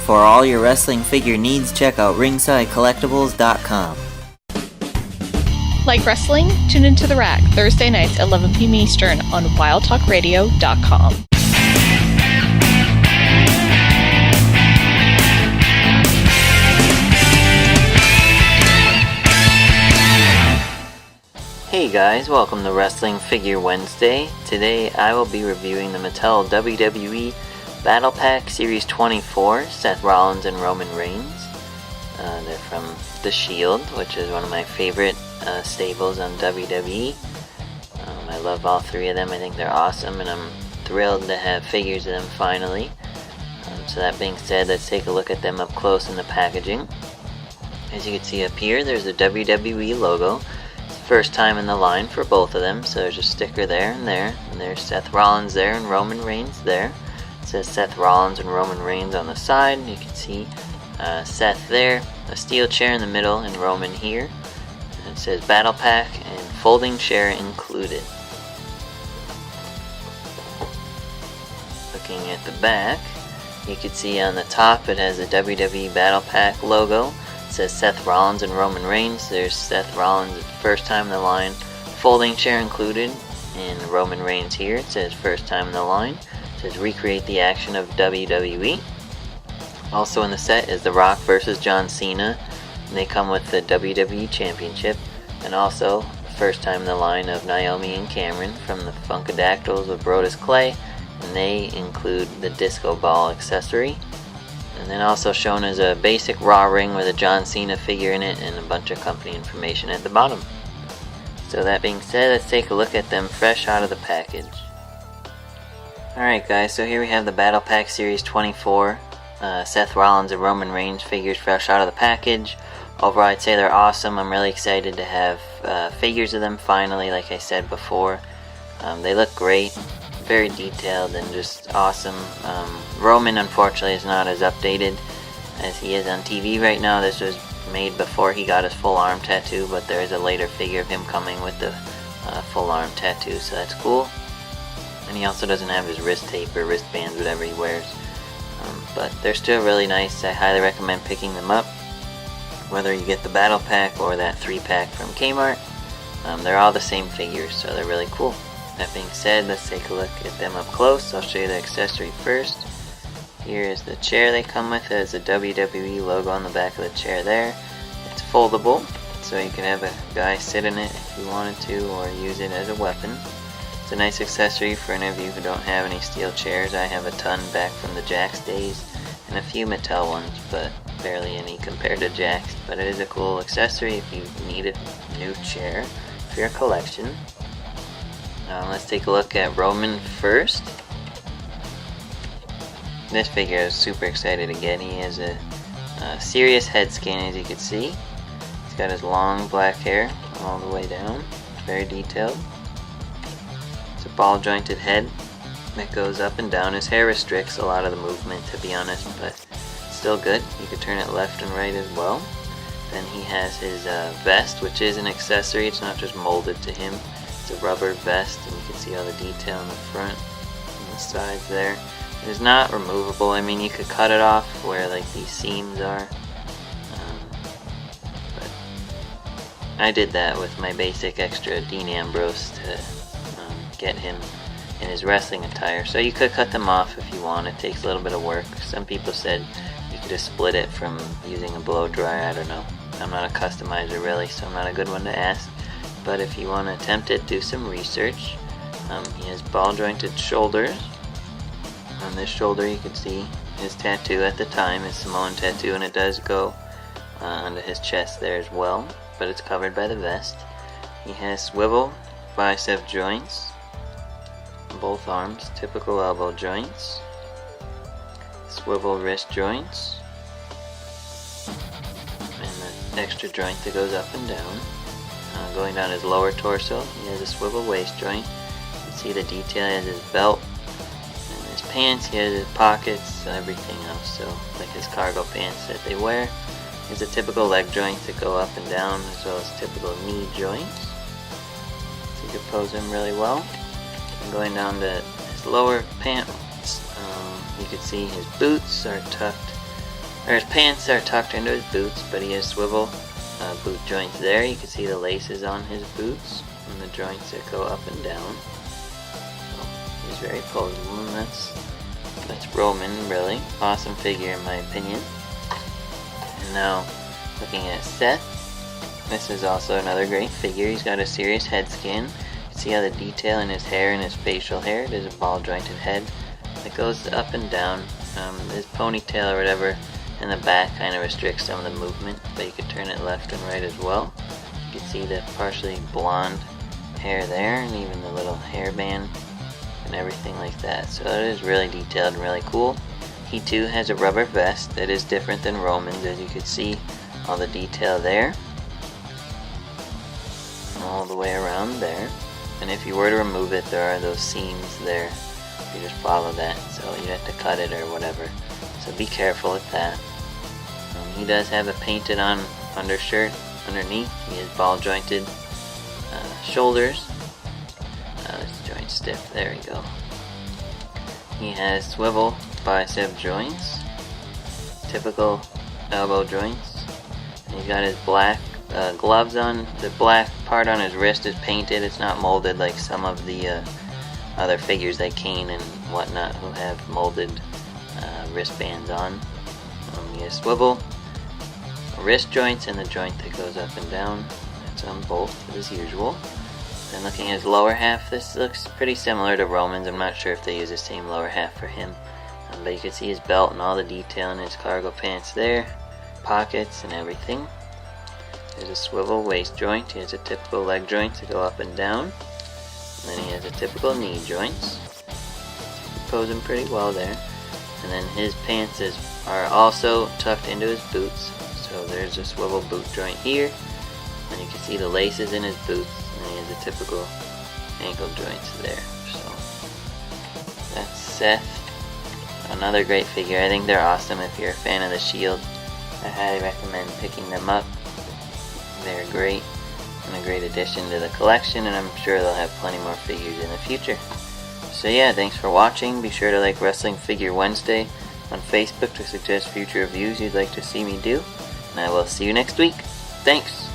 For all your wrestling figure needs, check out ringsidecollectibles.com. Like wrestling? Tune into The Rack Thursday nights at 11 p.m. Eastern on wildtalkradio.com. Hey guys, welcome to Wrestling Figure Wednesday. Today I will be reviewing the Mattel WWE Battle Pack Series 24, Seth Rollins and Roman Reigns. They're from The Shield, which is one of my favorite stables on WWE. I love all three of them. I think they're awesome, and I'm thrilled to have figures of them finally. So that being said, let's take a look at them up close in the packaging. As you can see up here, there's the WWE logo. It's the first time in the line for both of them, so there's a sticker there and there. And there's Seth Rollins there and Roman Reigns there. It says Seth Rollins and Roman Reigns on the side. You can see Seth there, a steel chair in the middle, and Roman here. And it says Battle Pack and folding chair included. Looking at the back, you can see on the top it has a WWE Battle Pack logo. It says Seth Rollins and Roman Reigns. There's Seth Rollins at the first time in the line, folding chair included, and Roman Reigns here. It says first time in the line. It says recreate the action of WWE. Also in the set is The Rock versus John Cena. And they come with the WWE Championship. And also, first time in the line of Naomi and Cameron from the Funkadactyls with Brodus Clay. And they include the disco ball accessory. And then also shown as a basic Raw ring with a John Cena figure in it and a bunch of company information at the bottom. So that being said, let's take a look at them fresh out of the package. Alright guys, so here we have the Battle Pack Series 24. Seth Rollins and Roman Reigns figures fresh out of the package. Overall, I'd say they're awesome. I'm really excited to have figures of them finally, like I said before. They look great, very detailed, and just awesome. Roman, unfortunately, is not as updated as he is on TV right now. This was made before he got his full arm tattoo, but there is a later figure of him coming with the full arm tattoo, so that's cool. And he also doesn't have his wrist tape or wristbands, whatever he wears. But they're still really nice. I highly recommend picking them up. Whether you get the Battle Pack or that 3-pack from Kmart, they're all the same figures, so they're really cool. That being said, let's take a look at them up close. I'll show you the accessory first. Here is the chair they come with. It has a WWE logo on the back of the chair there. It's foldable, so you can have a guy sit in it if you wanted to, or use it as a weapon. It's a nice accessory for any of you who don't have any steel chairs. I have a ton back from the Jax days, and a few Mattel ones, but barely any compared to Jax. But it is a cool accessory if you need a new chair for your collection. Let's take a look at Roman first. This figure I was super excited to get. He has a serious head scan, as you can see. He's got his long black hair all the way down. It's very detailed. It's a ball jointed head that goes up and down. His hair restricts a lot of the movement, to be honest, but still good. You can turn it left and right as well. Then he has his vest, which is an accessory. It's not just molded to him. It's a rubber vest, and you can see all the detail in the front and the sides there. It is not removable. I mean, you could cut it off where like these seams are. But I did that with my basic extra Dean Ambrose to get him in his wrestling attire. So you could cut them off if you want. It takes a little bit of work. Some people said you could just split it from using a blow dryer. I don't know. I'm not a customizer really, so I'm not a good one to ask. But if you want to attempt it, do some research. He has ball jointed shoulders. On this shoulder you can see his tattoo at the time, his Samoan tattoo, and it does go onto his chest there as well, but it's covered by the vest. He has swivel bicep joints on both arms, typical elbow joints, swivel wrist joints, and the extra joint that goes up and down. Going down his lower torso, he has a swivel waist joint. You can see the detail. He has his belt and his pants. He has his pockets and everything else. So like his cargo pants that they wear. There's a typical leg joints that go up and down, as well as typical knee joints. So you can pose him really well. And going down to his lower pants, you can see his boots are tucked His pants are tucked into his boots, but he has swivel boot joints there. You can see the laces on his boots and the joints that go up and down. So he's very posable, and that's Roman, really. Awesome figure in my opinion. And now, looking at Seth, this is also another great figure. He's got a serious head scan. You can see how the detail in his hair and his facial hair. It is a ball jointed head that goes up and down. His ponytail or whatever in the back kind of restricts some of the movement, but you can turn it left and right as well. You can see the partially blonde hair there, and even the little hairband and everything like that. So it is really detailed and really cool. He too has a rubber vest that is different than Roman's, as you can see all the detail there, all the way around there. And if you were to remove it, there are those seams there. You just follow that, so you have to cut it or whatever. So be careful with that. He does have a painted on undershirt underneath. He has ball jointed shoulders. This joint stiff, there we go. He has swivel bicep joints, typical elbow joints. And he's got his black gloves on. The black part on his wrist is painted. It's not molded like some of the other figures like Kane and whatnot who have molded wristbands on. He has swivel wrist joints and the joint that goes up and down. That's on both as usual. Then looking at his lower half, this looks pretty similar to Roman's. I'm not sure if they use the same lower half for him. But you can see his belt and all the detail in his cargo pants there. Pockets and everything. There's a swivel waist joint. He has a typical leg joints that go up and down. And then he has a typical knee joints. Posing pretty well there. And then his pants are also tucked into his boots. So there's a swivel boot joint here. And you can see the laces in his boots. And he has the typical ankle joints there. So that's Seth. Another great figure. I think they're awesome if you're a fan of the Shield. I highly recommend picking them up. They're great and a great addition to the collection, and I'm sure they'll have plenty more figures in the future. So yeah, thanks for watching. Be sure to like Wrestling Figure Wednesday on Facebook to suggest future reviews you'd like to see me do, and I will see you next week. Thanks!